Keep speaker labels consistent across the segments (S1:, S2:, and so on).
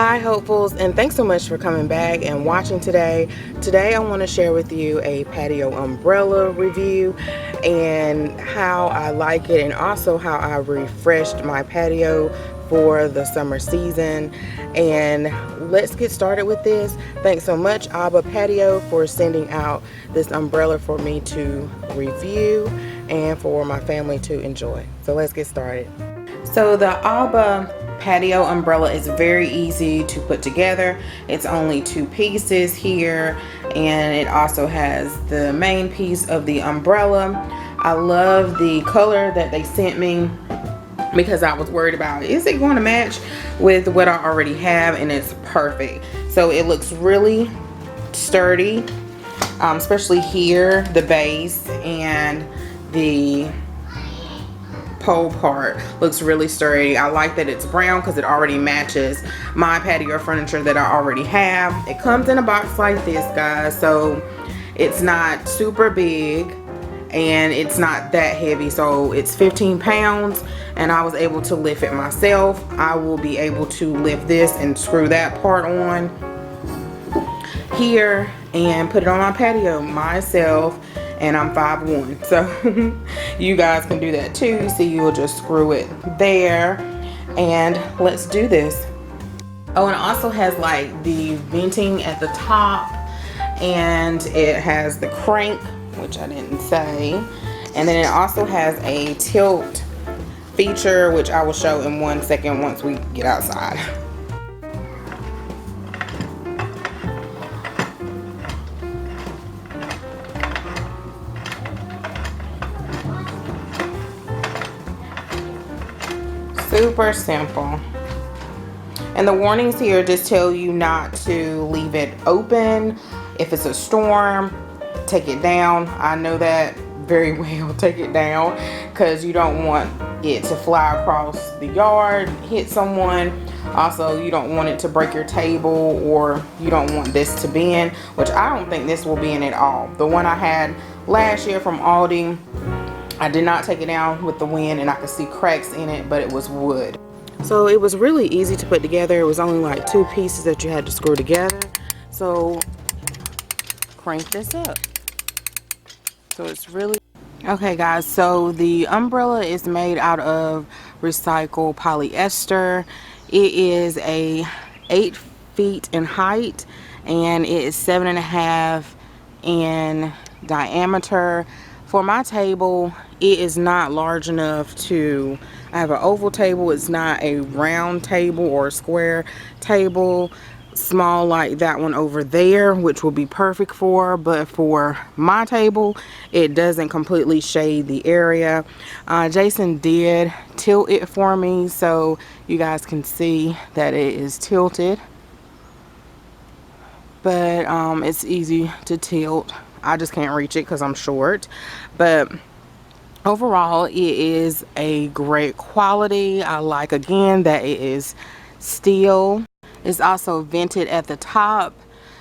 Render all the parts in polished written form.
S1: Hi hopefuls, and thanks so much for coming back and watching today. Today I want to share with you a patio umbrella review and how I like it, and also how I refreshed my patio for the summer season. And let's get started with this. Thanks so much ABBA Patio for sending out this umbrella for me to review and for my family to enjoy. So let's get started. So the ABBA patio umbrella is very easy to put together. It's only 2 pieces here, and it also has the main piece of the umbrella. I love the color that they sent me because I was worried about, is it going to match with what I already have, and it's perfect. So it looks really sturdy, especially here, the base and the pole part looks really sturdy. I like that it's brown because it already matches my patio furniture that I already have. It comes in a box like this, guys, so it's not super big and it's not that heavy. So it's 15 pounds and I was able to lift it myself. I will be able to lift this and screw that part on here and put it on my patio myself. And I'm 5'1", so you guys can do that too. So you'll just screw it there, and let's do this. Oh, and it also has like the venting at the top, and it has the crank, which I didn't say, and then it also has a tilt feature, which I will show in 1 second once we get outside. Super simple. And the warnings here just tell you not to leave it open. If it's a storm, take it down. I know that very well. Take it down because you don't want it to fly across the yard, hit someone. Also, you don't want it to break your table, or you don't want this to bend, which I don't think this will bend at all. The one I had last year from Aldi, I did not take it down with the wind, and I could see cracks in it, but it was wood. So it was really easy to put together. It was only like 2 pieces that you had to screw together. So crank this up. So it's really okay, guys. So the umbrella is made out of recycled polyester. It is a 8 feet in height, and it is 7.5 in diameter. For my table, it is not large enough to, I have an oval table. It's not a round table or a square table, small like that one over there, which will be perfect for, but for my table, it doesn't completely shade the area. Jason did tilt it for me, so you guys can see that it is tilted, but it's easy to tilt. I just can't reach it because I'm short. But overall, it is a great quality. I like, again, that it is steel. It's also vented at the top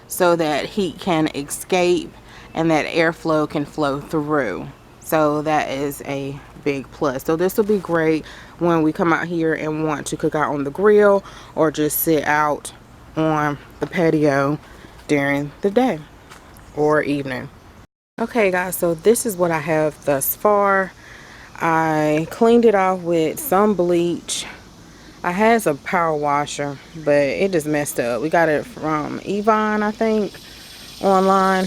S1: so that heat can escape and that airflow can flow through. So that is a big plus. So this will be great when we come out here and want to cook out on the grill, or just sit out on the patio during the day or evening. Okay, guys, so this is what I have thus far. I cleaned it off with some bleach. I had some power washer, but it just messed up. We got it from Yvonne, I think, online.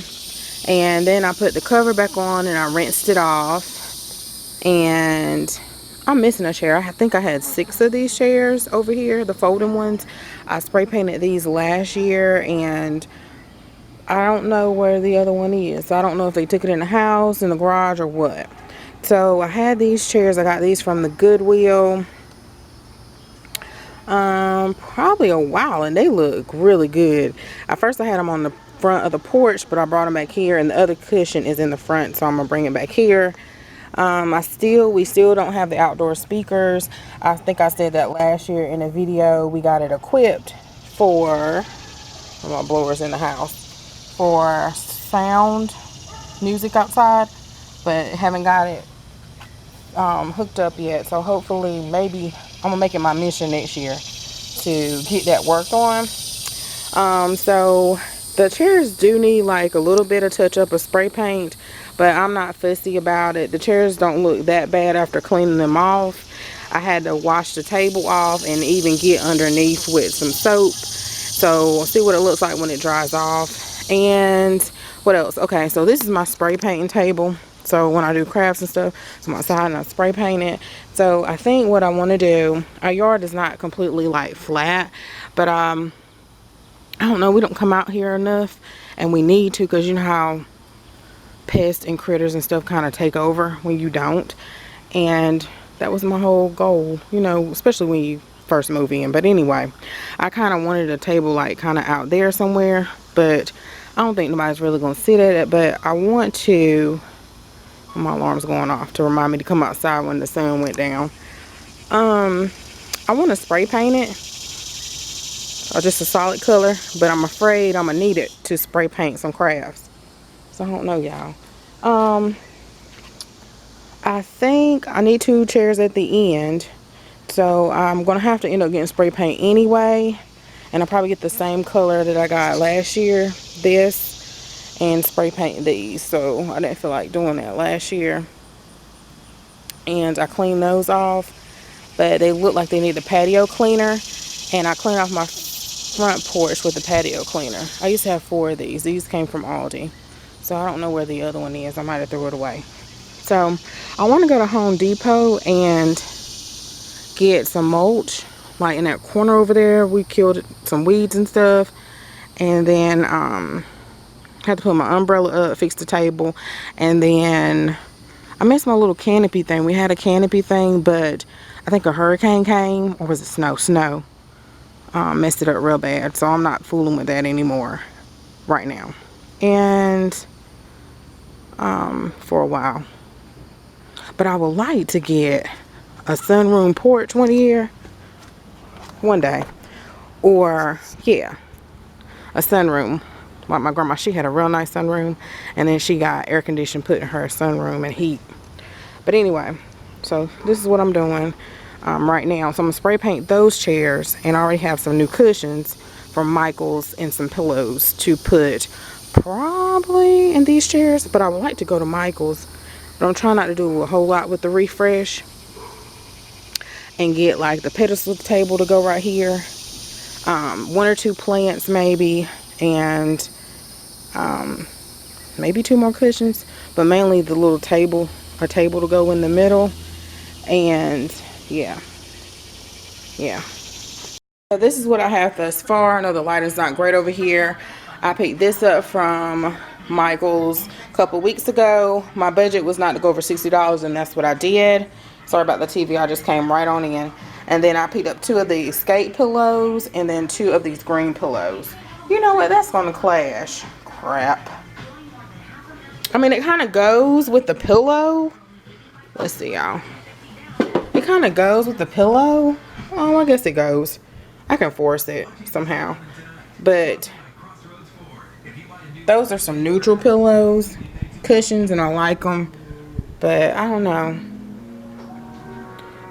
S1: And then I put the cover back on and I rinsed it off. And I'm missing a chair. I think I had 6 of these chairs over here, the folding ones. I spray painted these last year, and I don't know where the other one is. I don't know if they took it in the house, in the garage, or what. So I had these chairs. I got these from the Goodwill probably a while, and they look really good. At first I had them on the front of the porch, but I brought them back here, and the other cushion is in the front, so I'm gonna bring it back here. We still don't have the outdoor speakers. I think I said that last year in a video. We got it equipped for, my blower's in the house, for sound music outside, but haven't got it hooked up yet. So hopefully, maybe I'm gonna make it my mission next year to get that worked on. So the chairs do need like a little bit of touch up of spray paint, but I'm not fussy about it. The chairs don't look that bad after cleaning them off. I had to wash the table off and even get underneath with some soap. So we'll see what it looks like when it dries off. And what else? Okay, so this is my spray painting table. So when I do crafts and stuff, so I'm outside and I spray paint it. So I think what I want to do, our yard is not completely like flat, but I don't know, we don't come out here enough, and we need to, because you know how pests and critters and stuff kind of take over when you don't. And that was my whole goal, you know, especially when you first move in. But anyway, I kind of wanted a table like kind of out there somewhere, but I don't think nobody's really gonna sit at it. But I want to, my alarm's going off to remind me to come outside when the sun went down. I want to spray paint it, or just a solid color, but I'm afraid I'm gonna need it to spray paint some crafts. So I don't know, y'all. I think I need 2 chairs at the end, so I'm gonna have to end up getting spray paint anyway, and I'll probably get the same color that I got last year, this, and spray paint these. So I didn't feel like doing that last year, and I cleaned those off, but they look like they need a patio cleaner, and I cleaned off my front porch with the patio cleaner. I used to have 4 of these. These came from Aldi, so I don't know where the other one is. I might have threw it away. So I want to go to Home Depot and get some mulch, like in that corner over there. We killed some weeds and stuff, and then had to put my umbrella up, fix the table, and then I missed my little canopy thing. We had a canopy thing, but I think a hurricane came, or was it snow? Messed it up real bad, so I'm not fooling with that anymore right now, and for a while. But I would like to get a sunroom porch one day, or yeah, a sunroom. Like my grandma, she had a real nice sunroom, and then she got air conditioning put in her sunroom and heat. But anyway, so this is what I'm doing right now. So I'm gonna spray paint those chairs, and I already have some new cushions from Michael's and some pillows to put probably in these chairs. But I would like to go to Michael's, but I'm trying not to do a whole lot with the refresh, and get like the pedestal table to go right here, 1 or 2 plants maybe, and maybe 2 more cushions, but mainly the little table, a table to go in the middle. And yeah, so this is what I have thus far. I know the lighting's not great over here. I picked this up from Michael's a couple weeks ago. My budget was not to go over $60, and that's what I did. Sorry about the TV, I just came right on in. And then I picked up 2 of these skate pillows, and then 2 of these green pillows. You know what, that's gonna clash. Crap. I mean, it kind of goes with the pillow. Let's see, y'all. It kind of goes with the pillow. Oh, I guess it goes. I can force it somehow. But those are some neutral pillows, cushions, and I like them. But I don't know.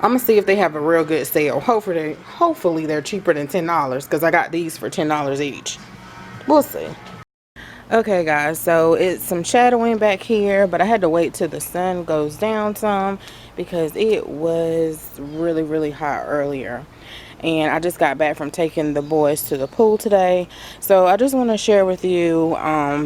S1: I'm gonna see if they have a real good sale. Hopefully they're cheaper than $10, because I got these for $10 each. We'll see. Okay guys, so it's some shadowing back here, but I had to wait till the sun goes down some, because it was really hot earlier. And I just got back from taking the boys to the pool today. So I just want to share with you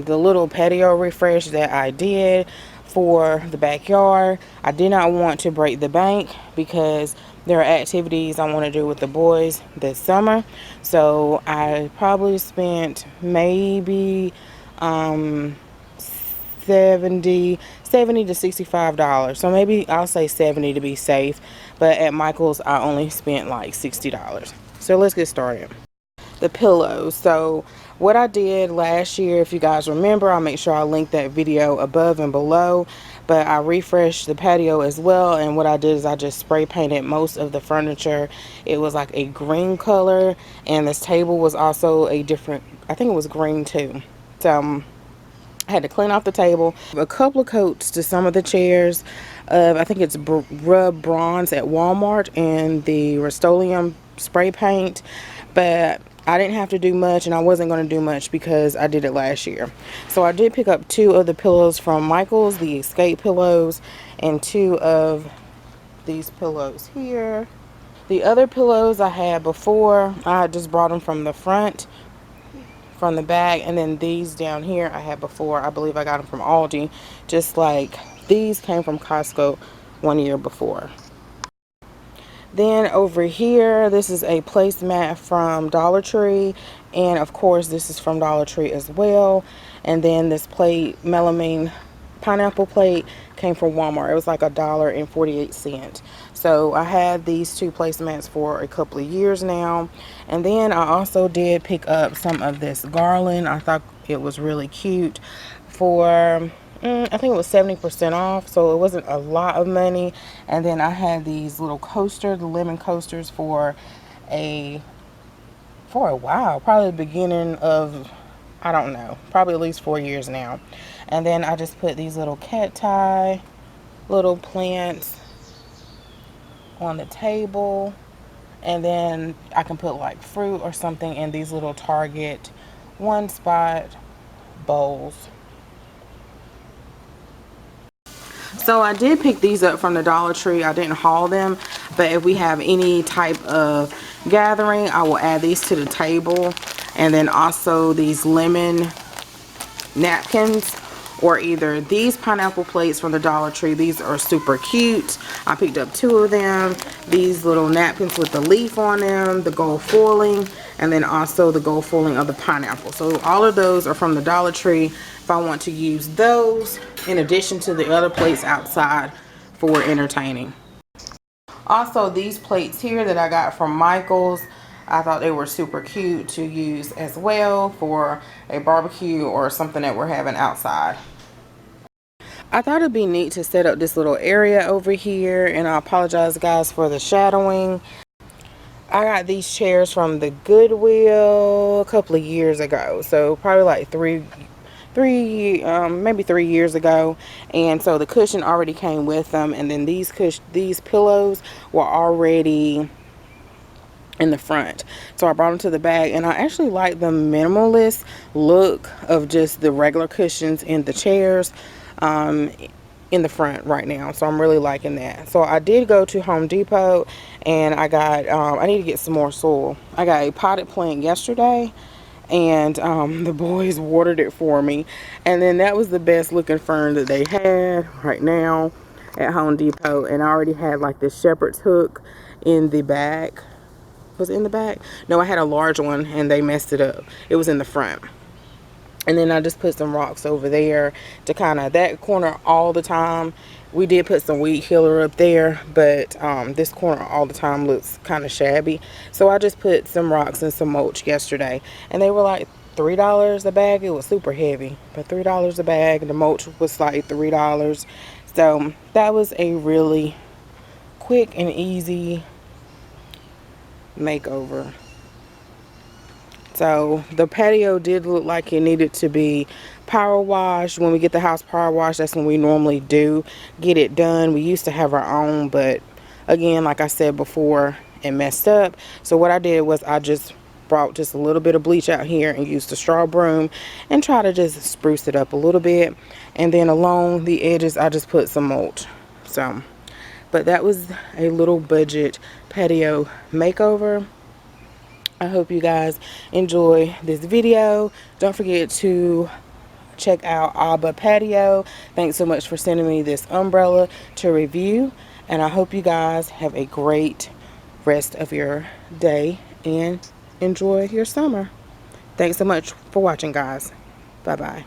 S1: the little patio refresh that I did for the backyard. I did not want to break the bank, because there are activities I want to do with the boys this summer. So I probably spent maybe $70 to $65. So maybe I'll say $70 to be safe, but at Michael's I only spent like $60. So let's get started. The pillows. So what I did last year, if you guys remember, I'll make sure I link that video above and below, but I refreshed the patio as well. And what I did is I just spray painted most of the furniture. It was like a green color, and this table was also a different, I think it was green too. So I had to clean off the table, a couple of coats to some of the chairs. I think it's Rub Bronze at Walmart, and the Rust-Oleum spray paint. but I didn't have to do much, and I wasn't going to do much because I did it last year. So I did pick up 2 of the pillows from Michael's, the Escape pillows, and 2 of these pillows here. The other pillows I had before, I had just brought them from the front, from the bag, and then these down here I had before. I believe I got them from Aldi, just like these came from Costco 1 year before. Then over here, this is a placemat from Dollar Tree, and of course this is from Dollar Tree as well. And then this plate, melamine pineapple plate, came from Walmart. It was like $1.48. So I had these 2 placemats for a couple of years now. And then I also did pick up some of this garland. I thought it was really cute for I think it was 70% off, so it wasn't a lot of money. And then I had these little coasters, the lemon coasters, for a while, probably the beginning of, I don't know, probably at least 4 years now. And then I just put these little cacti, little plants on the table, and then I can put like fruit or something in these little Target 1-spot bowls. So I did pick these up from the Dollar Tree. I didn't haul them, but if we have any type of gathering, I will add these to the table. And then also these lemon napkins, or either these pineapple plates from the Dollar Tree. These are super cute. I picked up 2 of them. These little napkins with the leaf on them, the gold foiling, and then also the gold foiling of the pineapple. So all of those are from the Dollar Tree. If I want to use those in addition to the other plates outside for entertaining. Also, these plates here that I got from Michael's, I thought they were super cute to use as well for a barbecue or something that we're having outside. I thought it'd be neat to set up this little area over here, and I apologize guys for the shadowing. I got these chairs from the Goodwill a couple of years ago, so probably like maybe 3 years ago. And so the cushion already came with them, and then these pillows were already in the front, so I brought them to the bag. And I actually like the minimalist look of just the regular cushions in the chairs in the front right now, so I'm really liking that. So I did go to Home Depot, and I got I need to get some more soil. I got a potted plant yesterday, and the boys watered it for me, and then that was the best looking fern that they had right now at Home Depot. And I already had like this shepherd's hook in the back. Was it in the back? No, I had a large one and they messed it up. It was in the front. And then I just put some rocks over there to kind of that corner all the time. We did put some weed killer up there, but this corner all the time looks kind of shabby. So I just put some rocks and some mulch yesterday, and they were like $3 a bag. It was super heavy, but $3 a bag. The mulch was like $3. So that was a really quick and easy makeover. So the patio did look like it needed to be power washed. When we get the house power washed, that's when we normally do get it done. We used to have our own, but again, like I said before, it messed up. So what I did was I just brought just a little bit of bleach out here and used a straw broom and try to just spruce it up a little bit. And then along the edges, I just put some mulch. So, but that was a little budget patio makeover. I hope you guys enjoy this video. Don't forget to check out ABBA Patio. Thanks so much for sending me this umbrella to review. And I hope you guys have a great rest of your day and enjoy your summer. Thanks so much for watching, guys. Bye-bye.